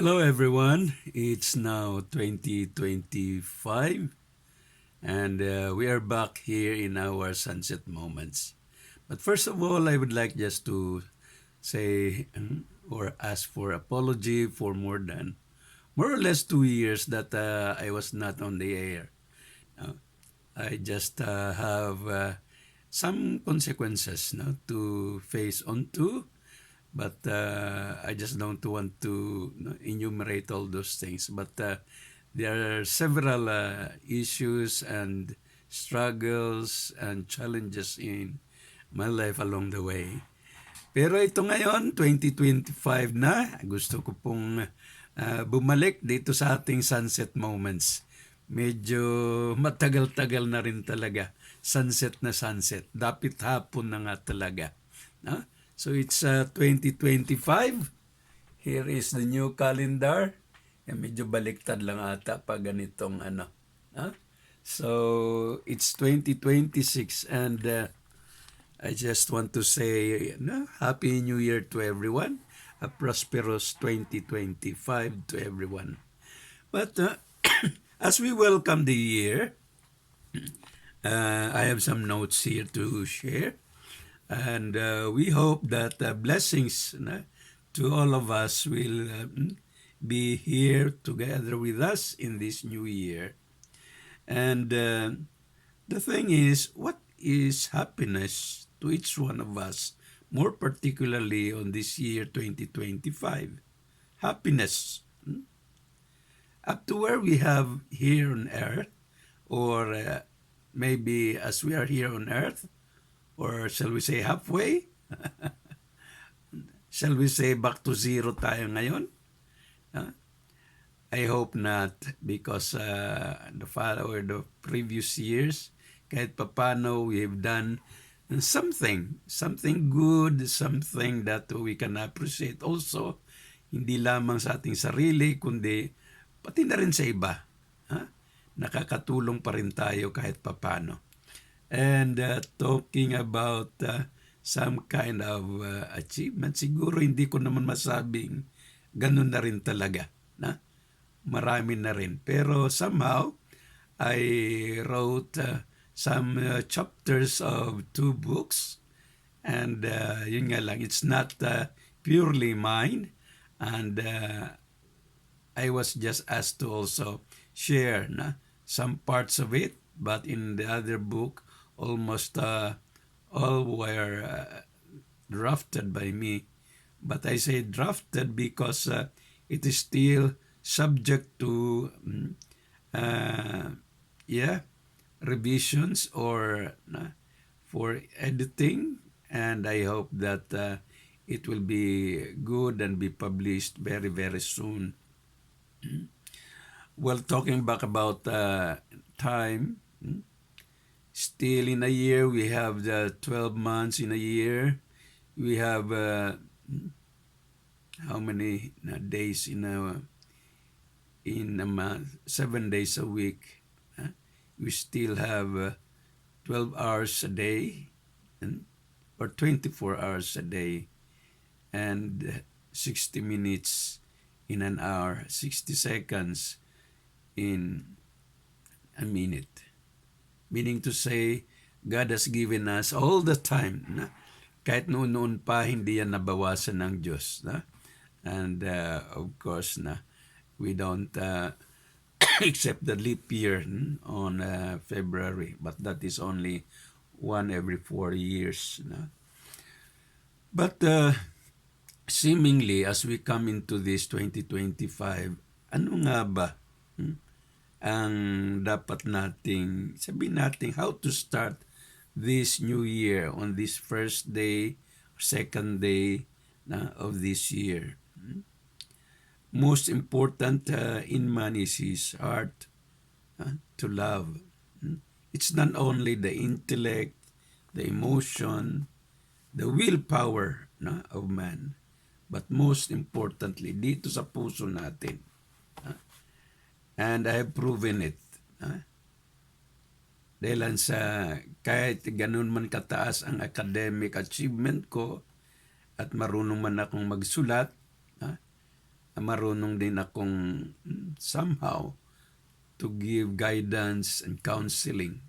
Hello everyone, it's now 2025 and we are back here in our sunset moments. But first of all, I would like just to say or ask for apology for more or less 2 years that I was not on the air. Uh, I just have some consequences to face on to, but I just don't want to enumerate all those things. But there are several issues and struggles and challenges in my life along the way. Pero ito ngayon, 2025 na, gusto ko pong bumalik dito sa ating sunset moments. Medyo matagal-tagal na rin talaga. Sunset na sunset. Dapit hapon na nga talaga. No? So it's 2025. Here is the new calendar. Medyo baliktad lang ata pag ganitong ano. No? So it's 2026 and I just want to say Happy New Year to everyone. A prosperous 2025 to everyone. But as we welcome the year, I have some notes here to share. And we hope that blessings to all of us will be here together with us in this new year. And the thing is, what is happiness to each one of us, more particularly on this year 2025? Happiness. Up to where we have here on earth, or maybe as we are here on earth, or shall we say halfway? Shall we say back to zero tayo ngayon? I hope not, because the previous years, kahit papano we've done something good, something that we can appreciate also, hindi lamang sa ating sarili, kundi pati na rin sa iba. Nakakatulong pa rin tayo kahit papano. And talking about some kind of achievement, siguro hindi ko naman masabing ganun na rin talaga. Marami na rin. Pero somehow, I wrote some chapters of 2 books. And yun nga lang, it's not purely mine. And I was just asked to also share some parts of it. But in the other book, almost all were drafted by me. But I say drafted because it is still subject to revisions or for editing, and I hope that it will be good and be published very, very soon. Well, talking back about time, still in a year, we have the 12 months in a year. We have how many days in a month? 7 days a week. We still have 12 hours a day, or 24 hours a day, and 60 minutes in an hour, 60 seconds in a minute. Meaning to say, God has given us all the time. Kahit noon pa, hindi yan nabawasan ng Diyos. And of course, we don't accept the leap year on February. But that is only 1 every 4 years. But seemingly, as we come into this 2025, ano nga ba ang dapat nating sabihin natin how to start this new year on this first day, second day of this year? Most important in man is his heart to love. It's not only the intellect, the emotion, the willpower of man, but most importantly, dito sa puso natin. And I have proven it. Dahil sa kahit ganun man kataas ang academic achievement ko at marunong man akong magsulat, marunong din akong somehow to give guidance and counseling.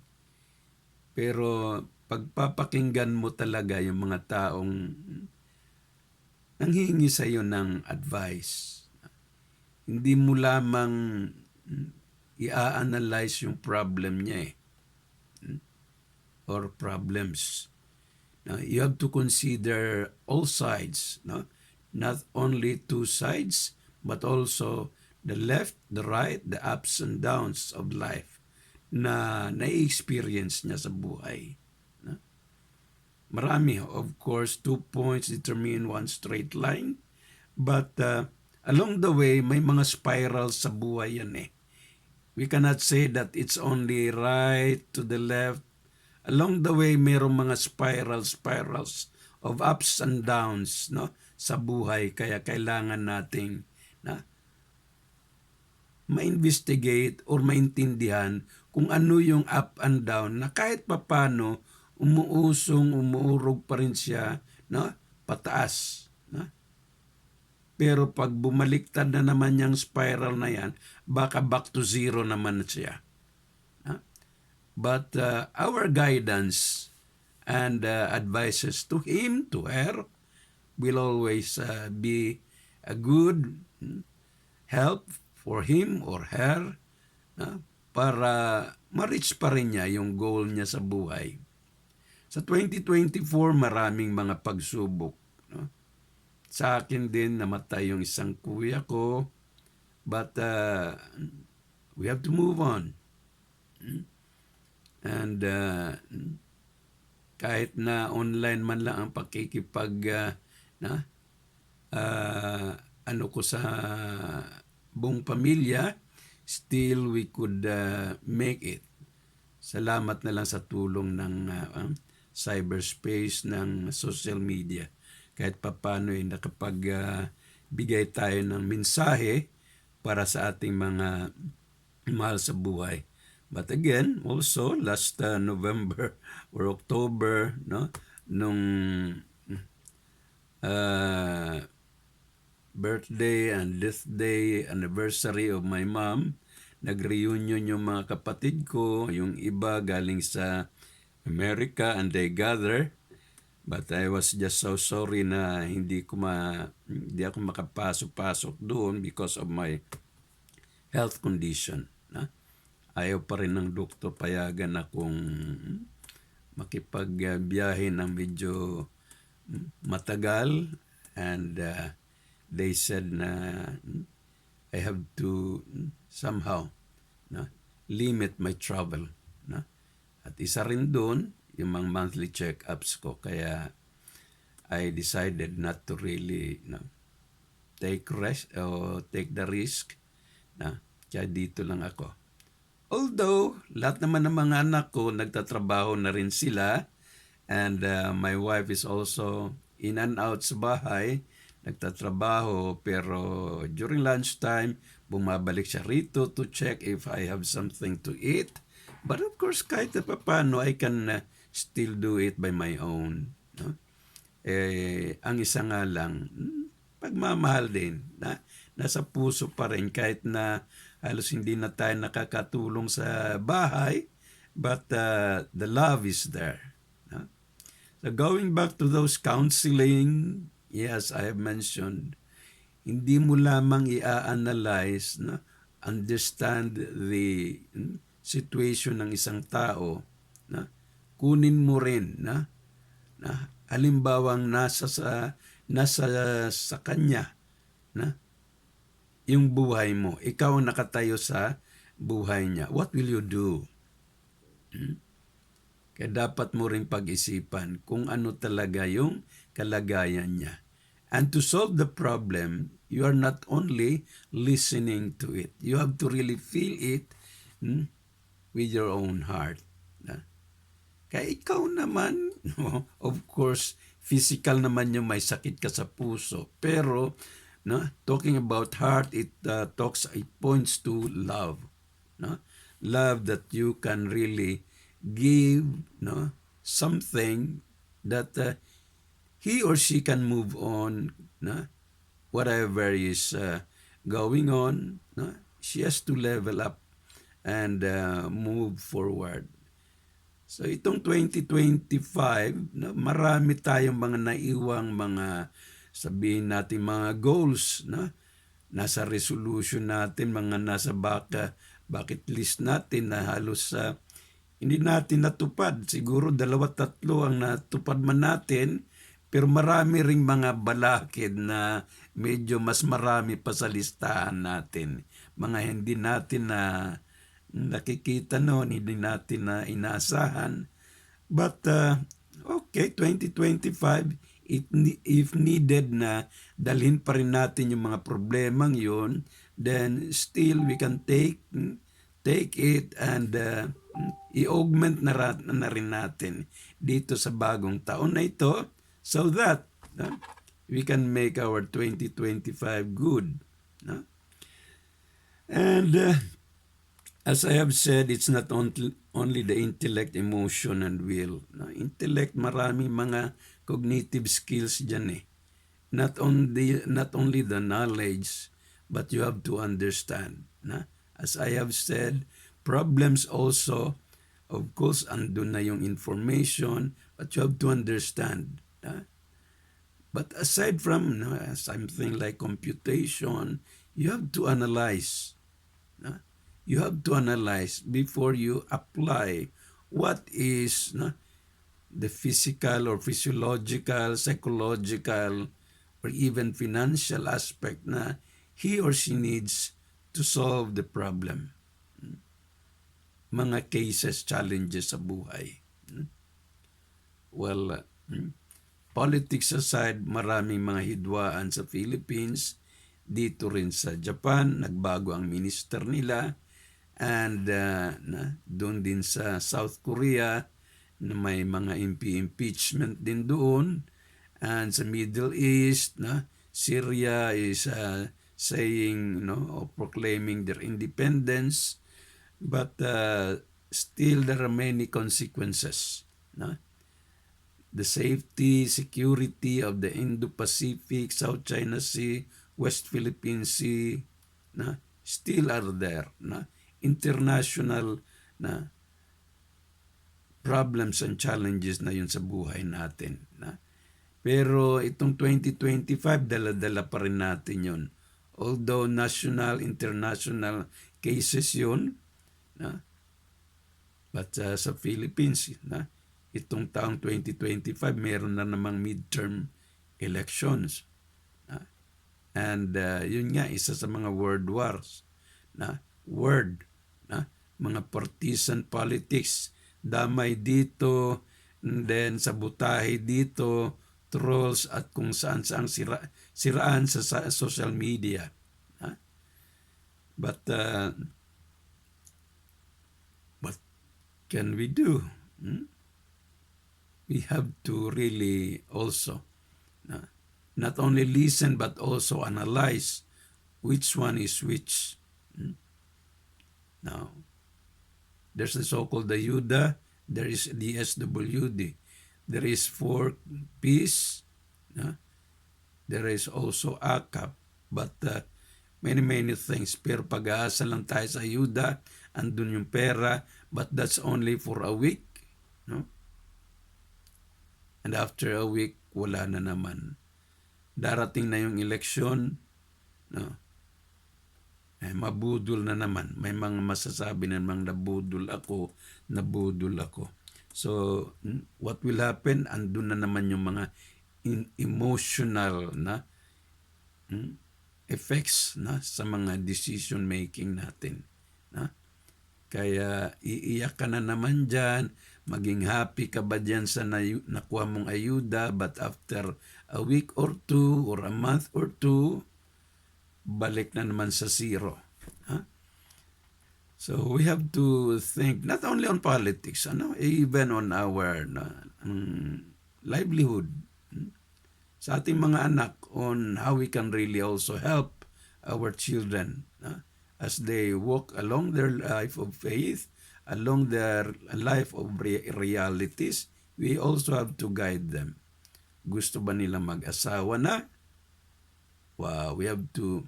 Pero pagpapakinggan mo talaga yung mga taong nanghihingi sa iyo ng advice, hindi mo lamang i-analyze yung problem niya or problems. You have to consider all sides, no? Not only two sides, but also the left, the right, the ups and downs of life na na-experience niya sa buhay. No? Marami, of course, 2 points determine one straight line, but along the way, may mga spirals sa buhay yan We cannot say that it's only right to the left. Along the way, mayroong mga spirals of ups and downs, no, sa buhay. Kaya kailangan nating ma-investigate or maintindihan kung ano yung up and down na kahit papano umuurog pa rin siya, no, pataas. No? Pero pag bumaliktad na naman yung spiral na yan, baka back to zero naman siya. But our guidance and advices to him, to her, will always be a good help for him or her para ma-reach pa rin niya yung goal niya sa buhay. Sa 2024, maraming mga pagsubok. No? Sa akin din, namatay yung isang kuya ko. But we have to move on. And kahit na online man lang ang ano ko sa buong pamilya, still we could make it. Salamat na lang sa tulong ng cyberspace, ng social media. Kahit papano nakapagbigay tayo ng mensahe para sa ating mga mahal sa buhay. But again, also last November or October, no, nung birthday and death day anniversary of my mom, nag-reunion yung mga kapatid ko, yung iba galing sa America and they gather. But I was just so sorry na hindi ako makapasok-pasok doon because of my health condition. No? Ayaw pa rin ng doktor payagan akong makipagbiyahe ng medyo matagal and they said na I have to somehow limit my travel. At isa rin doon yung mga monthly check-ups ko kaya I decided not to really take the risk kaya dito lang ako. Although, lahat naman ng mga anak ko, nagtatrabaho na rin sila. And my wife is also in and out sa bahay. Nagtatrabaho, pero during lunchtime, bumabalik siya rito to check if I have something to eat. But of course, kahit na paano, I can still do it by my own. No? Ang isa nga lang, pagmamahal din. Nasa puso pa rin kahit na halos hindi na tayo nakakatulong sa bahay, but the love is there. No? So going back to those counseling, yes, I have mentioned, hindi mo lamang i-analyze, understand the situation ng isang tao, kunin mo rin, halimbawang nasa sa kanya, yung buhay mo. Ikaw ang nakatayo sa buhay niya. What will you do? Kaya dapat mo rin pag-isipan kung ano talaga yung kalagayan niya. And to solve the problem, you are not only listening to it. You have to really feel it with your own heart. Kaya ikaw naman, of course, physical naman yung may sakit ka sa puso. Pero, talking about heart, it points to love. Love that you can really give something that he or she can move on, whatever is going on, no? She has to level up and move forward. So itong 2025, no, marami tayong mga naiwang mga sabihin natin mga goals, no? Nasa resolution natin, mga nasa bucket list natin na halos hindi natin natupad. Siguro 2-3 ang natupad man natin, pero marami ring mga balakid na medyo mas marami pa sa listahan natin. Mga hindi natin na nakikita noon, hindi natin na inaasahan. But okay, 2025, if needed na dalhin pa rin natin yung mga problemang yun, then still we can take it and i-augment na rin natin dito sa bagong taon na ito so that we can make our 2025 good. No? And as I have said, it's not only the intellect, emotion, and will. No? Intellect, maraming mga cognitive skills dyan eh. Not only the knowledge, but you have to understand. No? As I have said, problems also, of course, andun na yung information, but you have to understand. No? But aside from something like computation, you have to analyze. No? You have to analyze before you apply what is the physical or physiological, psychological, or even financial aspect na he or she needs to solve the problem. Mga cases, challenges sa buhay. Well, politics aside, maraming mga hidwaan sa Philippines. Dito rin sa Japan, nagbago ang minister nila. And doon din sa South Korea, na may mga impeachment din doon. And sa Middle East, Syria is saying, or proclaiming their independence. But still there are many consequences. The safety, security of the Indo-Pacific, South China Sea, West Philippine Sea, still are there. International problems and challenges na yun sa buhay natin. Pero itong 2025, dala-dala pa rin natin yun. Although national, international cases yun, but sa Philippines, itong taong 2025, meron na namang midterm elections. And yun nga, isa sa mga world wars. Mga partisan politics, damay dito, and then sabotahe dito, trolls at kung saan-saan siraan sa social media. But what can we do? We have to really also not only listen but also analyze which one is which. Now, there's the so-called Ayuda, there is the SWD, there is for peace, there is also AKAP, but many things. Pero pag-aasa lang tayo sa Ayuda, andun yung pera, but that's only for a week. And after a week, wala na naman. Darating na yung eleksyon, mabudol na naman. May mga masasabi na namang nabudol ako. So, what will happen? Andun na naman yung mga emotional effects sa mga decision making natin. Kaya iiyak ka na naman dyan, maging happy ka ba dyan sa nakuha mong ayuda, but after a week or two or a month or two, balik na naman sa zero. So we have to think not only on politics, even on our livelihood, sa ating mga anak, on how we can really also help our children as they walk along their life of faith, along their life of realities. We also have to guide them. Gusto ba nila mag-asawa na? Wow, we have to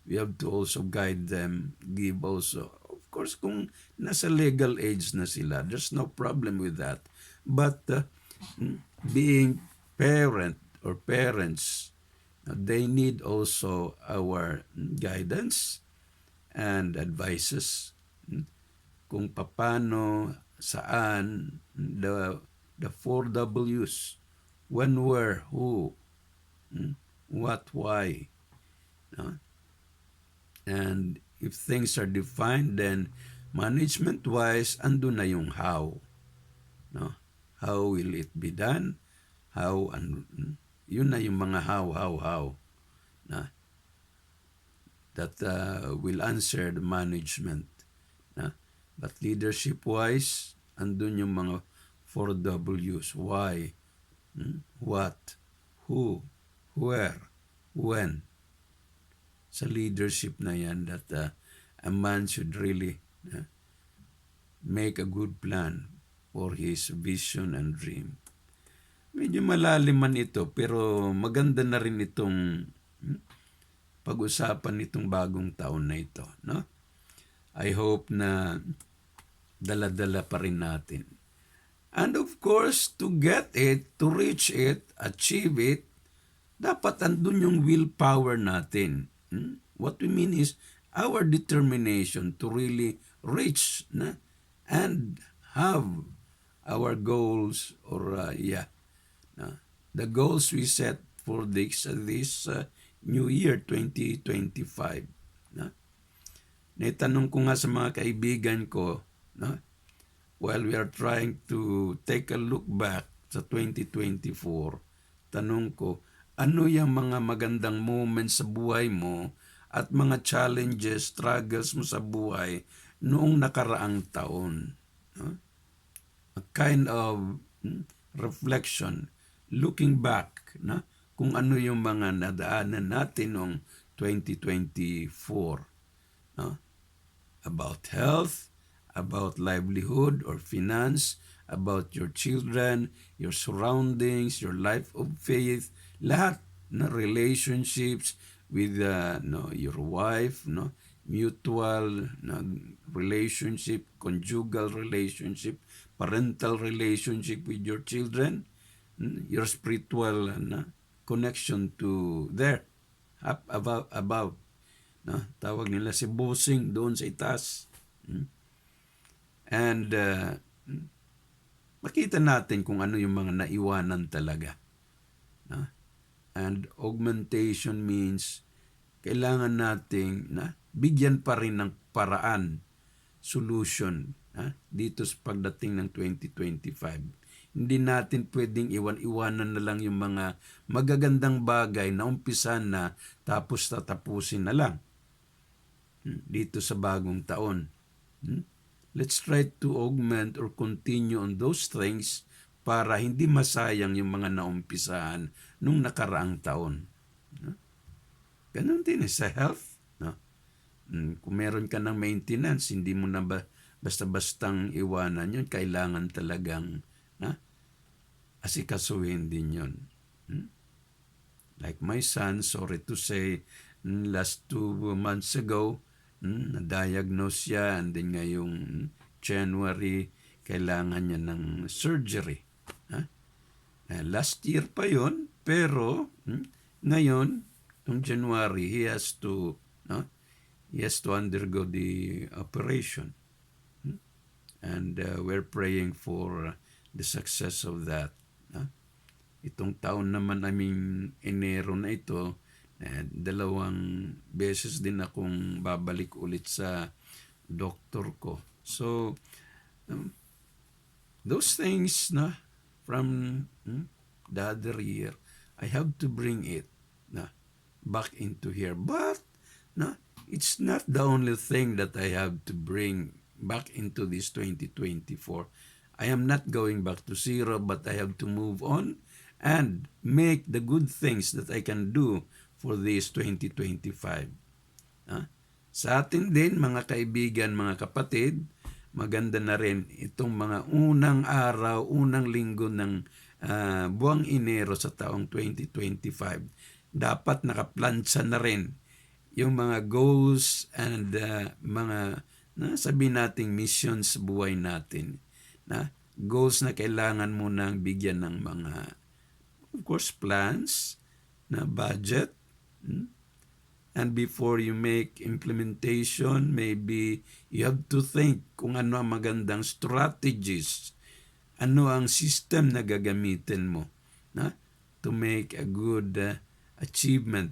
we have to also guide them, give also. Of course, kung nasa legal age na sila, there's no problem with that. But being parent or parents, they need also our guidance and advices kung paano, saan, the four W's, when, where, who, what, why. No? And if things are defined, then management-wise, andun na yung how. No? How will it be done? How, and yun na yung mga how. Na? That will answer the management. Na? But leadership-wise, andun yung mga 4 W's. Why, what, who, where, when. Sa leadership na yan that a man should really make a good plan for his vision and dream. Medyo malalim man ito, pero maganda na rin itong pag-usapan nitong bagong taon na ito. No? I hope na dala-dala pa rin natin. And of course, to get it, to reach it, achieve it, dapat andun yung willpower natin. What we mean is our determination to really reach and have our goals or the goals we set for this new year 2025. Naitanong ko nga sa mga kaibigan ko, while we are trying to take a look back sa 2024, tanong ko, ano yung mga magandang moments sa buhay mo at mga challenges, struggles mo sa buhay noong nakaraang taon? A kind of reflection, looking back, kung ano yung mga nadaanan natin noong 2024. About health, about livelihood or finance, about your children, your surroundings, your life of faith, lahat na relationships with your wife, mutual relationship, conjugal relationship, parental relationship with your children, your spiritual connection to there, up above. Tawag nila si bossing doon sa itaas. And makita natin kung ano yung mga naiwanan talaga. And augmentation means kailangan nating bigyan pa rin ng paraan, solution dito sa pagdating ng 2025. Hindi natin pwedeng iwan-iwanan na lang yung mga magagandang bagay na umpisan na tapos tatapusin na lang dito sa bagong taon. Let's try to augment or continue on those things para hindi masayang yung mga naumpisahan nung nakaraang taon. Ganun din sa health. Kung meron ka ng maintenance, hindi mo na basta-bastang iwanan yun. Kailangan talagang asikasuhin din yun. Like my son, sorry to say, last 2 months ago, na-diagnose siya, and then ngayong January, kailangan niya ng surgery. Last year pa yon, pero ngayon, noong January, he has to undergo the operation. And we're praying for the success of that. Itong taon naman, Enero na ito, 2 beses din akong babalik ulit sa doktor ko. So, those things from the other year, I have to bring it back into here. But it's not the only thing that I have to bring back into this 2024. I am not going back to zero, but I have to move on and make the good things that I can do for this 2025. Sa atin din, mga kaibigan, mga kapatid, maganda na rin itong mga unang araw, unang linggo ng buwang Enero sa taong 2025. Dapat nakaplansya na rin yung mga goals and mga sabihin nating mission sa buhay natin. Goals na kailangan mo nang bigyan ng mga, of course, plans, budget. And before you make implementation, maybe you have to think kung ano ang magandang strategies, ano ang system na gagamitin mo to make a good achievement,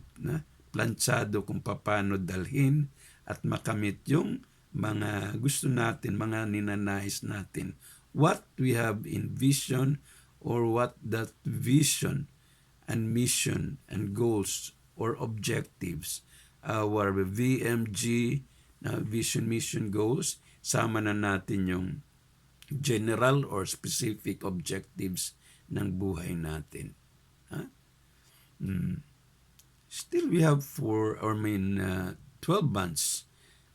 planchado kung paano dalhin at makamit yung mga gusto natin, mga ninanais natin. What we have in vision, or what that vision and mission and goals or objectives, our VMG, vision, mission, goals, sama na natin yung general or specific objectives ng buhay natin. Still we have 12 months.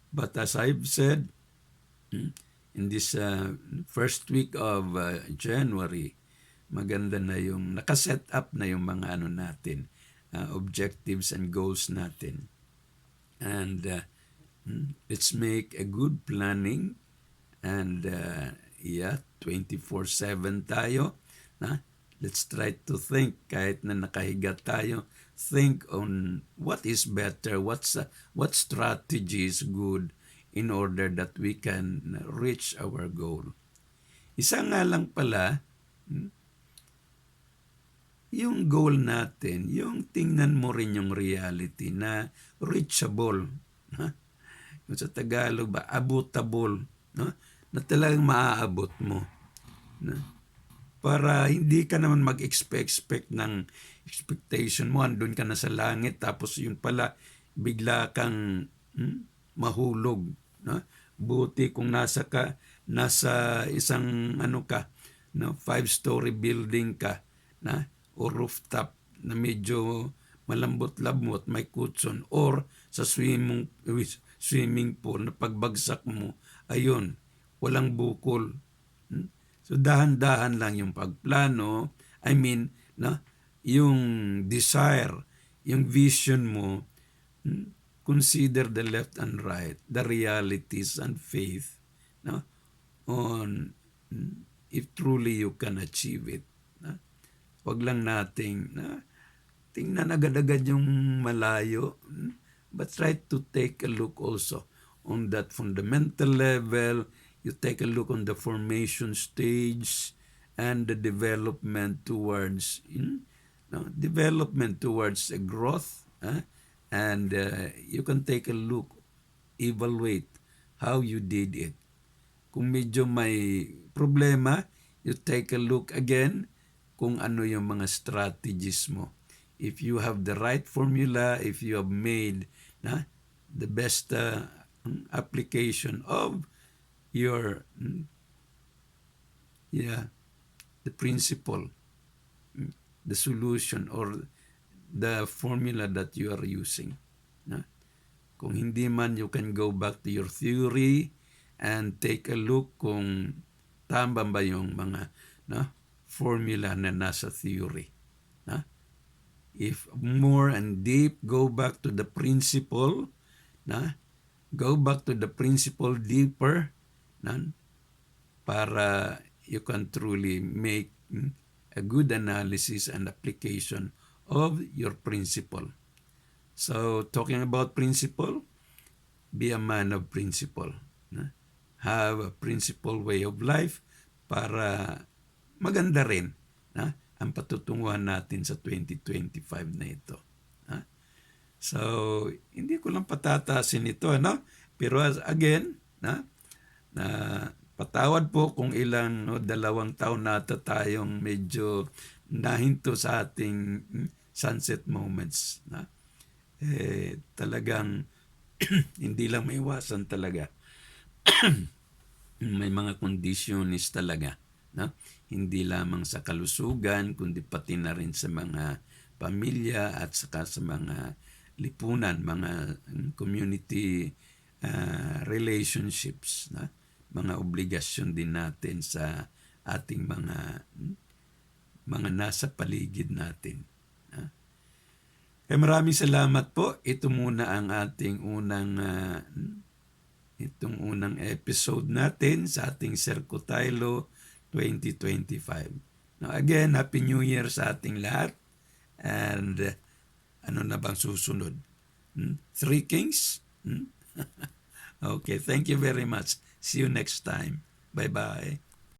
But as I've said, in this first week of January, maganda na yung nakaset up na yung mga natin, objectives and goals natin. And let's make a good planning, and 24/7 tayo. Let's try to think, kahit na nakahiga tayo, think on what is better, what strategy is good in order that we can reach our goal. Isa nga lang pala, yung goal natin, yung tingnan mo rin yung reality na reachable. Yung sa Tagalog ba, abotable, na talagang maaabot mo. Para hindi ka naman mag-expect ng expectation mo, andun ka na sa langit, tapos yun pala, bigla kang mahulog. Buti kung nasa isang 5-story building ka, o rooftop na medyo malambot-lambot, may cushion, or sa swimming pool na pagbagsak mo, ayun, walang bukol. So dahan-dahan lang yung pagplano. Yung desire, yung vision mo, consider the left and right, the realities and faith, on if truly you can achieve it. Wag lang nating tingnan agad-agad yung malayo, but try to take a look also on that fundamental level. You take a look on the formation stage and the development towards a growth, and you can take a look, evaluate how you did it. Kung medyo may problema, you take a look again kung ano yung mga strategies mo. If you have the right formula, if you have made the best application of your the principle, the solution, or the formula that you are using. Kung hindi man, you can go back to your theory and take a look kung tama ba yung mga formula na nasa theory. If more and deep, go back to the principle, go back to the principle deeper, para you can truly make a good analysis and application of your principle. So, talking about principle, be a man of principle. Have a principle way of life para maganda rin ang patutunguhan natin sa 2025 na ito. So, hindi ko lang patatasin ito, pero again, patawad po kung ilang 2 taon nata tayong medyo nahinto sa ating sunset moments. Talagang hindi lang maiwasan talaga. May mga conditions talaga. Hindi lamang sa kalusugan, kundi pati na rin sa mga pamilya at saka sa mga lipunan, mga community relationships, mga obligasyon din natin sa ating mga nasa paligid natin. Maraming salamat po. Ito muna ang ating unang episode natin sa ating Sercotilo 2025. Now again, Happy New Year sa ating lahat. And ano na bang susunod? Three Kings? Okay, thank you very much. See you next time. Bye-bye.